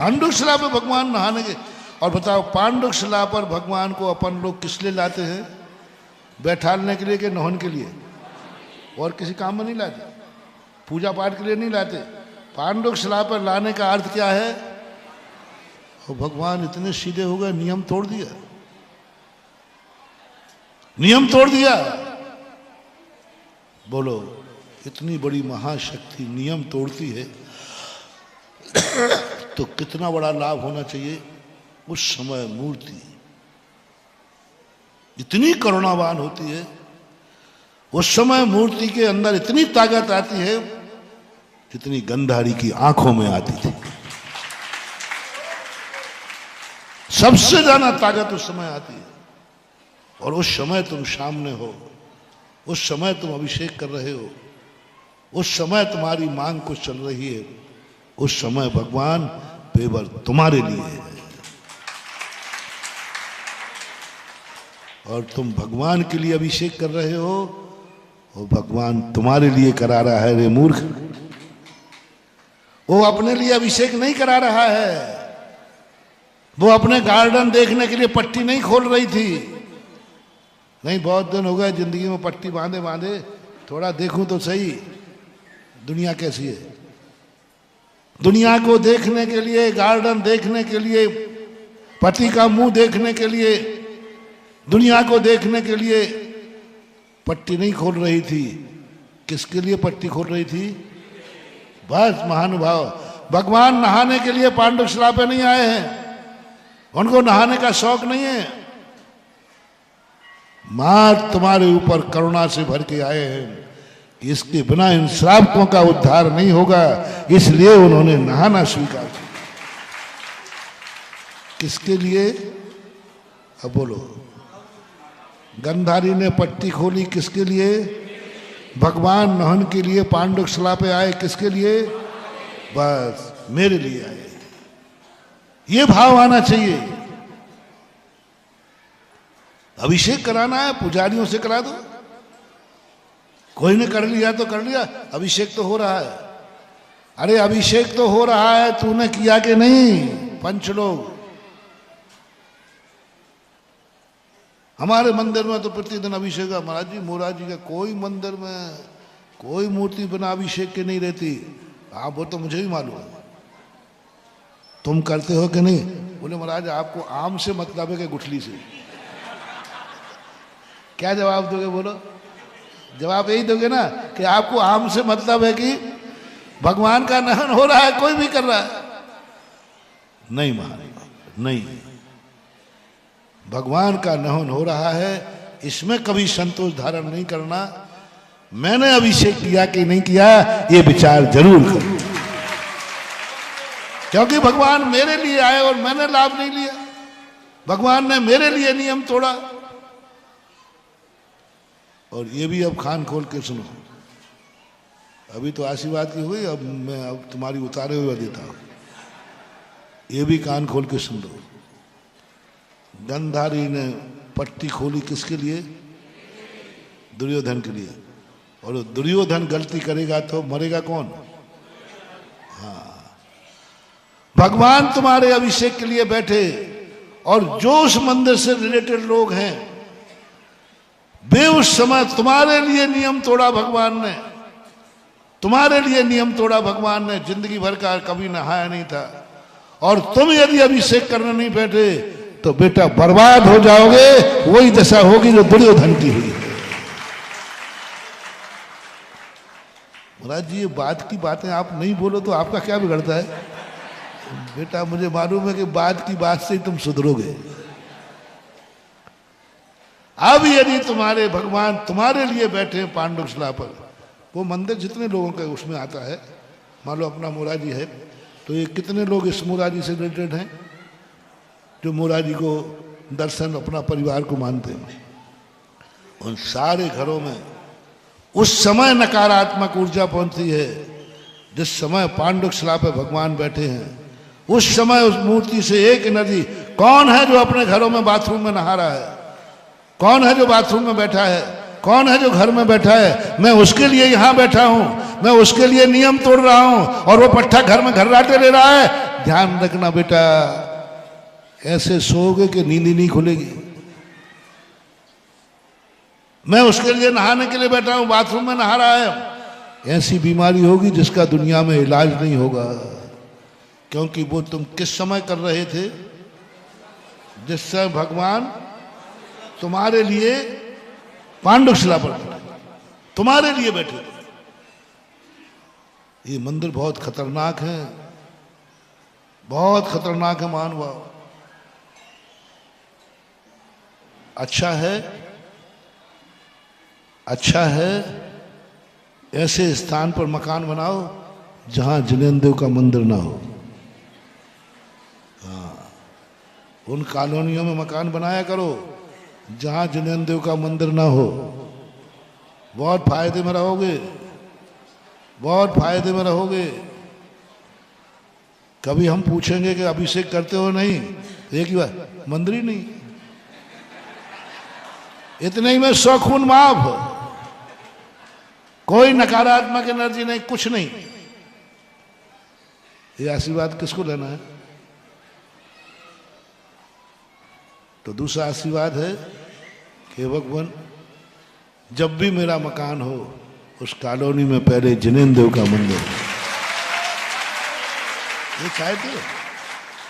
पांडुक शिला पर भगवान नहाने के। और बताओ पांडुक शिला पर भगवान को अपन लोग किस लिए लाते हैं? बैठालने के लिए कि नहाने के लिए? और किसी काम में नहीं लाते, पूजा पाठ के लिए नहीं लाते। पांडुक शिला पर लाने का अर्थ क्या है? और भगवान इतने सीधे हो गए, नियम तोड़ दिया, नियम तोड़ दिया। बोलो, इतनी बड़ी महाशक्ति नियम तोड़ती है तो कितना बड़ा लाभ होना चाहिए। उस समय मूर्ति इतनी करुणावान होती है, उस समय मूर्ति के अंदर इतनी ताकत आती है जितनी गंधारी की आंखों में आती थी। सबसे ज्यादा ताकत उस समय आती है। और उस समय तुम सामने हो, उस समय तुम अभिषेक कर रहे हो, उस समय तुम्हारी मांग कुछ चल रही है, उस समय भगवान केवल तुम्हारे लिए है। और तुम भगवान के लिए अभिषेक कर रहे हो और भगवान तुम्हारे लिए करा रहा है। रे मूर्ख, वो अपने लिए अभिषेक नहीं करा रहा है, वो अपने गार्डन देखने के लिए पट्टी नहीं खोल रही थी। नहीं, बहुत दिन हो गए जिंदगी में पट्टी बांधे बांधे, थोड़ा देखूं तो सही दुनिया कैसी है। दुनिया को देखने के लिए, गार्डन देखने के लिए, पति का मुंह देखने के लिए, दुनिया को देखने के लिए पट्टी नहीं खोल रही थी। किसके लिए पट्टी खोल रही थी? बस महानुभाव, भगवान नहाने के लिए पांडुक शिला पे नहीं आए हैं, उनको नहाने का शौक नहीं है। मां तुम्हारे ऊपर करुणा से भर के आए हैं, इसके बिना इन श्रावकों का उद्धार नहीं होगा, इसलिए उन्होंने नहाना स्वीकार किया। किसके लिए? अब बोलो, गंधारी ने पट्टी खोली किसके लिए? भगवान नहन के लिए पांडुक शिला पे आए, किसके लिए? बस मेरे लिए आए। ये भाव आना चाहिए। अभिषेक कराना है, पुजारियों से करा दो। कोई ने कर लिया तो कर लिया, अभिषेक तो हो रहा है। अरे अभिषेक तो हो रहा है, तूने किया कि नहीं? पंच लोग, हमारे मंदिर में तो प्रतिदिन अभिषेक है। महाराज जी, मोराज जी का कोई मंदिर में कोई मूर्ति बिना अभिषेक के नहीं रहती। आप वो तो मुझे भी मालूम है, तुम करते हो कि नहीं? बोले महाराज आपको आम से मतलब है कि गुठली से? क्या जवाब दोगे? बोलो, जवाब यही दोगे ना कि आपको आम से मतलब है कि भगवान का नहन हो रहा है, कोई भी कर रहा है। नहीं महाराज, नहीं, भगवान का नहन हो रहा है, इसमें कभी संतोष धारण नहीं करना। मैंने अभिषेक किया कि नहीं किया, ये विचार जरूर करो, क्योंकि भगवान मेरे लिए आए और मैंने लाभ नहीं लिया। भगवान ने मेरे लिए नियम तोड़ा। और ये भी अब कान खोल के सुनो, अभी तो आशीर्वाद की हुई, अब मैं अब तुम्हारी उतारे हुए देता हूं। ये भी कान खोल के सुन लो। गंधारी ने पट्टी खोली किसके लिए? दुर्योधन के लिए। और दुर्योधन गलती करेगा तो मरेगा कौन? हाँ, भगवान तुम्हारे अभिषेक के लिए बैठे। और जो उस मंदिर से रिलेटेड लोग हैं, वे उस समय तुम्हारे लिए नियम तोड़ा भगवान ने, तुम्हारे लिए नियम तोड़ा भगवान ने। जिंदगी भर का कभी नहाया नहीं था, और तुम यदि अभिषेक करने नहीं बैठे तो बेटा बर्बाद हो जाओगे। वही दशा होगी जो दुर्योधन की हुई। महाराज जी, ये बात की बातें आप नहीं बोलो तो आपका क्या बिगड़ता है? बेटा मुझे मालूम है कि बात की बात से ही तुम सुधरोगे। अब यदि तुम्हारे भगवान तुम्हारे लिए बैठे पांडुक शिला पर, वो मंदिर जितने लोगों का उसमें आता है, मान लो अपना मोराजी है, तो ये कितने लोग इस मोराजी से रिलेटेड हैं जो मोराजी को दर्शन अपना परिवार को मानते हैं? उन सारे घरों में उस समय नकारात्मक ऊर्जा पहुंचती है जिस समय पांडुक शिला पे भगवान बैठे हैं। उस समय उस मूर्ति से एक एनर्जी। कौन है जो अपने घरों में बाथरूम में नहा रहा है? कौन है जो बाथरूम में बैठा है? कौन है जो घर में बैठा है? मैं उसके लिए यहां बैठा हूं, मैं उसके लिए नियम तोड़ रहा हूं, और वो पट्टा घर में घर्राटे ले रहा है। ध्यान रखना बेटा, ऐसे सोओगे कि नींद ही नहीं खुलेगी। मैं उसके लिए नहाने के लिए बैठा हूं, बाथरूम में नहा रहा है, ऐसी बीमारी होगी जिसका दुनिया में इलाज नहीं होगा। क्योंकि वो तुम किस समय कर रहे थे? जिस समय भगवान तुम्हारे लिए पांडुशिला पर तुम्हारे लिए बैठे थे। ये मंदिर बहुत खतरनाक है, बहुत खतरनाक है महानुभाव। अच्छा है, अच्छा है ऐसे स्थान पर मकान बनाओ जहां जिनेंद्र का मंदिर ना हो। हाँ, उन कॉलोनियों में मकान बनाया करो जहां जिनेंद्र का मंदिर ना हो। बहुत फायदे में रहोगे, बहुत फायदे में रहोगे। कभी हम पूछेंगे कि अभिषेक करते हो? नहीं। एक ही बार, मंदिर ही नहीं। इतने ही में 100 खून माफ, कोई नकारात्मक एनर्जी नहीं, कुछ नहीं। ये आशीर्वाद किसको लेना है? तो दूसरा आशीर्वाद है कि भगवान जब भी मेरा मकान हो उस कॉलोनी में पहले जिनेंद्र का मंदिर। ये चाहते हो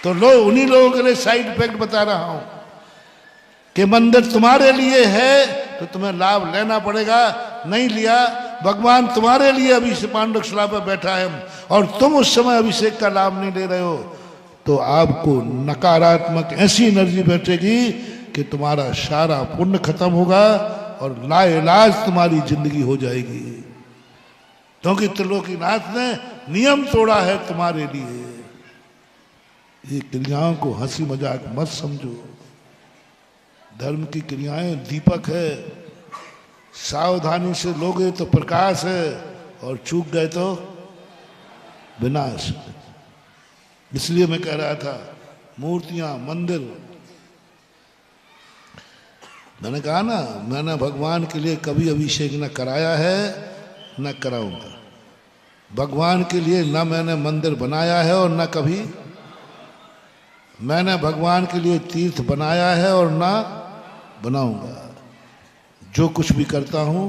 तो लो, उन्हीं लोगों के लिए साइड इफेक्ट बता रहा हूं कि मंदिर तुम्हारे लिए है तो तुम्हें लाभ लेना पड़ेगा। नहीं लिया, भगवान तुम्हारे लिए अभिषेक पांडुशिला पर बैठा है और तुम उस समय अभिषेक का लाभ नहीं ले रहे हो, तो आपको नकारात्मक ऐसी एनर्जी बैठेगी कि तुम्हारा सारा पुण्य खत्म होगा और लाइलाज तुम्हारी जिंदगी हो जाएगी। क्योंकि त्रिलोकीनाथ ने नियम तोड़ा है तुम्हारे लिए। ये क्रियाओं को हंसी मजाक मत समझो। धर्म की क्रियाएं दीपक है, सावधानी से लोगे तो प्रकाश है और चूक गए तो विनाश। इसलिए मैं कह रहा था मूर्तियां, मंदिर, मैंने कहा ना, मैंने भगवान के लिए कभी अभिषेक न कराया है न कराऊंगा। भगवान के लिए न मैंने मंदिर बनाया है और न कभी मैंने भगवान के लिए तीर्थ बनाया है और न बनाऊंगा। जो कुछ भी करता हूं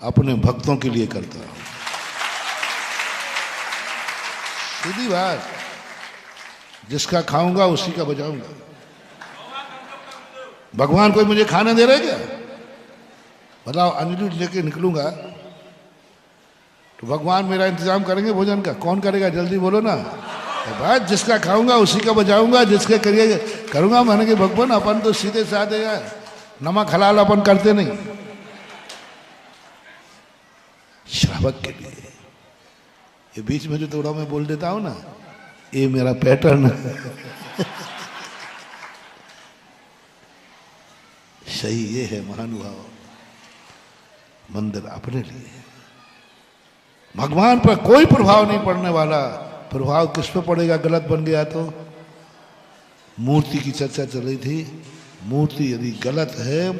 अपने भक्तों के लिए करता हूं। सीधी बात, जिसका खाऊंगा उसी का बजाऊंगा। भगवान कोई मुझे खाने दे रहे क्या? बताओ, अंजलि लेके निकलूंगा तो भगवान मेरा इंतजाम करेंगे भोजन का? कौन करेगा? जल्दी बोलो ना। तो बात, जिसका खाऊंगा उसी का बजाऊंगा, जिसके करिए करूंगा। मैंने कि भगवान अपन तो सीधे साधे यार, नमक हलाल अपन करते नहीं। श्रावक के लिए ये बीच में जो थोड़ा मैं बोल देता हूं ना, ये मेरा पैटर्न सही ये है महानुभाव। मंदिर अपने लिए, भगवान पर कोई प्रभाव नहीं पड़ने वाला। प्रभाव किस पे पड़ेगा? गलत बन गया तो। मूर्ति की चर्चा चल रही थी, मूर्ति यदि गलत है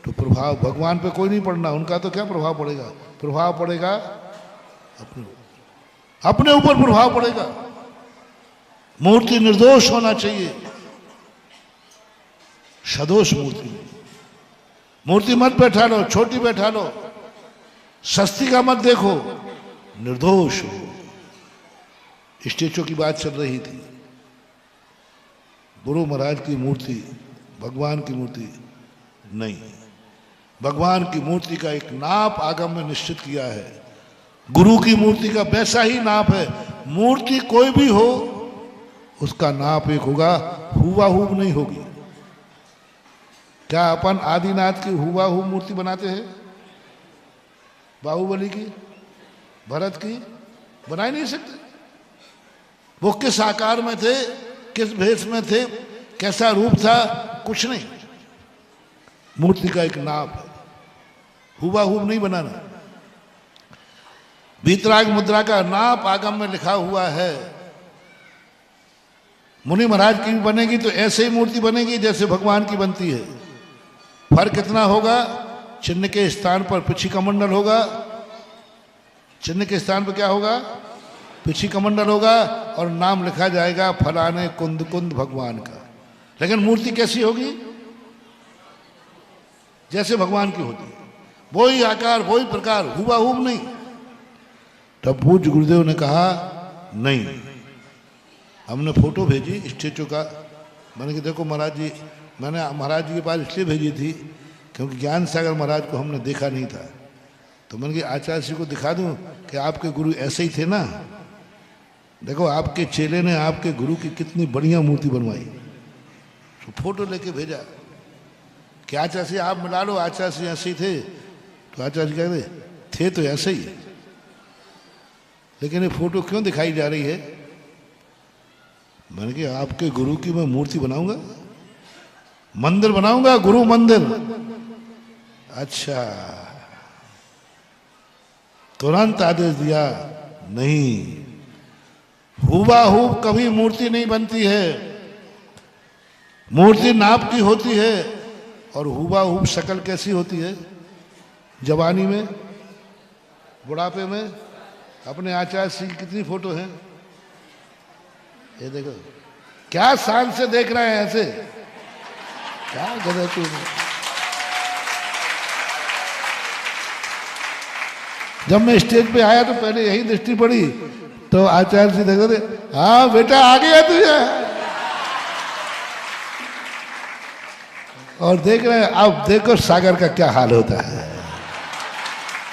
तो प्रभाव भगवान पे कोई नहीं पड़ना। उनका तो क्या प्रभाव पड़ेगा? प्रभाव पड़ेगा अपने ऊपर प्रभाव पड़ेगा। मूर्ति निर्दोष होना चाहिए, सदोष मूर्ति। मूर्ति मत बैठा लो, छोटी बैठा लो, सस्ती का मत देखो, निर्दोष हो। स्टेचू की बात चल रही थी, गुरु महाराज की मूर्ति, भगवान की मूर्ति नहीं। भगवान की मूर्ति का एक नाप आगम में निश्चित किया है, गुरु की मूर्ति का वैसा ही नाप है। मूर्ति कोई भी हो उसका नाप एक होगा, हुबहू नहीं होगी। क्या अपन आदिनाथ की हुबहू मूर्ति बनाते हैं? बाहुबली की, भरत की बना ही नहीं सकते। वो किस आकार में थे, किस भेष में थे, कैसा रूप था, कुछ नहीं। मूर्ति का एक नाप है, हुबहू नहीं बनाना। वीतराग मुद्रा का नाप आगम में लिखा हुआ है। मुनि महाराज की भी बनेगी तो ऐसे ही मूर्ति बनेगी जैसे भगवान की बनती है। फर्क कितना होगा? चिन्ह के स्थान पर पिछी कमंडल होगा, चिन्ह के स्थान पर क्या होगा? पीछे कमंडल होगा और नाम लिखा जाएगा फलाने कुंद कुंद भगवान का। लेकिन मूर्ति कैसी होगी? जैसे भगवान की होती है, वही आकार वही प्रकार, हुबहू नहीं। तब पूज्य गुरुदेव ने कहा नहीं। हमने फोटो भेजी स्टेचू का, मैंने कहा देखो महाराज जी, मैंने महाराज जी के पास इसलिए भेजी थी क्योंकि ज्ञान सागर महाराज को हमने देखा नहीं था, तो मैंने कहा आचार्य जी को दिखा दूं कि आपके गुरु ऐसे ही थे ना। देखो आपके चेले ने आपके गुरु की कितनी बढ़िया मूर्ति बनवाई। तो फोटो लेके भेजा कि आचार्य जी आप मिला लो, आचार्य जी ऐसे ही थे। तो आचार्य जी कहते थे तो ऐसे ही, लेकिन ये फोटो क्यों दिखाई जा रही है? मैंने कहा आपके गुरु की मैं मूर्ति बनाऊंगा, मंदिर बनाऊंगा, गुरु मंदिर। अच्छा, तुरंत आदेश दिया नहीं, हुबहू कभी मूर्ति नहीं बनती है। मूर्ति नाप की होती है और हुबहू शक्ल कैसी होती है? जवानी में, बुढ़ापे में। अपने आचार्य सिंह की कितनी फोटो है, ये देखो। क्या शान से देख रहे हैं ऐसे, क्या गधा तू। जब मैं स्टेज पे आया तो पहले यही दृष्टि पड़ी, तो आचार्य जी देख रहे, हाँ बेटा आ गया तुझे। और देख रहे हैं, अब देखो सागर का क्या हाल होता है।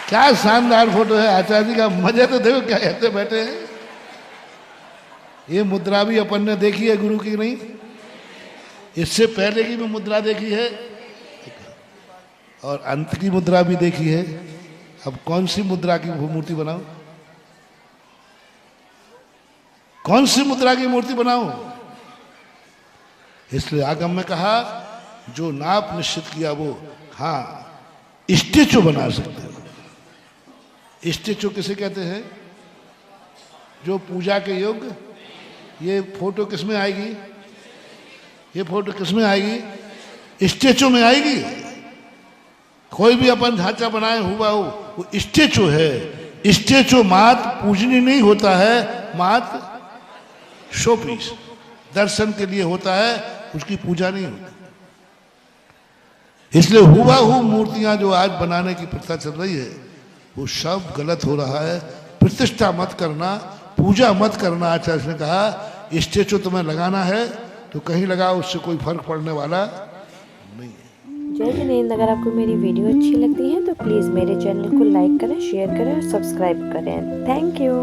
क्या शानदार फोटो है आचार्य जी का, मजे तो देखो क्या ऐसे बैठे हैं। ये मुद्रा भी अपन ने देखी है गुरु की, नहीं इससे पहले की भी मुद्रा देखी है और अंत की मुद्रा भी देखी है। अब कौन सी मुद्रा की मूर्ति बनाऊं, कौन सी मुद्रा की मूर्ति बनाऊं? इसलिए आगम में कहा जो नाप निश्चित किया वो, हाँ स्टेचू बना सकते हो। स्टेचू किसे कहते हैं? जो पूजा के योग्य। ये फोटो किस में आएगी? ये फोटो किस में आएगी? स्टेचू में आएगी। कोई भी अपन ढांचा बनाए हुबहू, वो स्टेचू है। स्टेचू मात्र पूजनीय नहीं होता है, मात्र शोपीस, दर्शन के लिए होता है, उसकी पूजा नहीं होती। इसलिए हुबहू मूर्तियां जो आज बनाने की प्रथा चल रही है वो सब गलत हो रहा है। प्रतिष्ठा मत करना, पूजा मत करना। आचार्य ने कहा स्टेचू तुम्हें लगाना है तो कहीं लगाओ, उससे कोई फर्क पड़ने वाला नहीं है। जय जिनेंद्र। अगर आपको मेरी वीडियो अच्छी लगती है तो प्लीज़ मेरे चैनल को लाइक करें, शेयर करें और सब्सक्राइब करें। Thank you.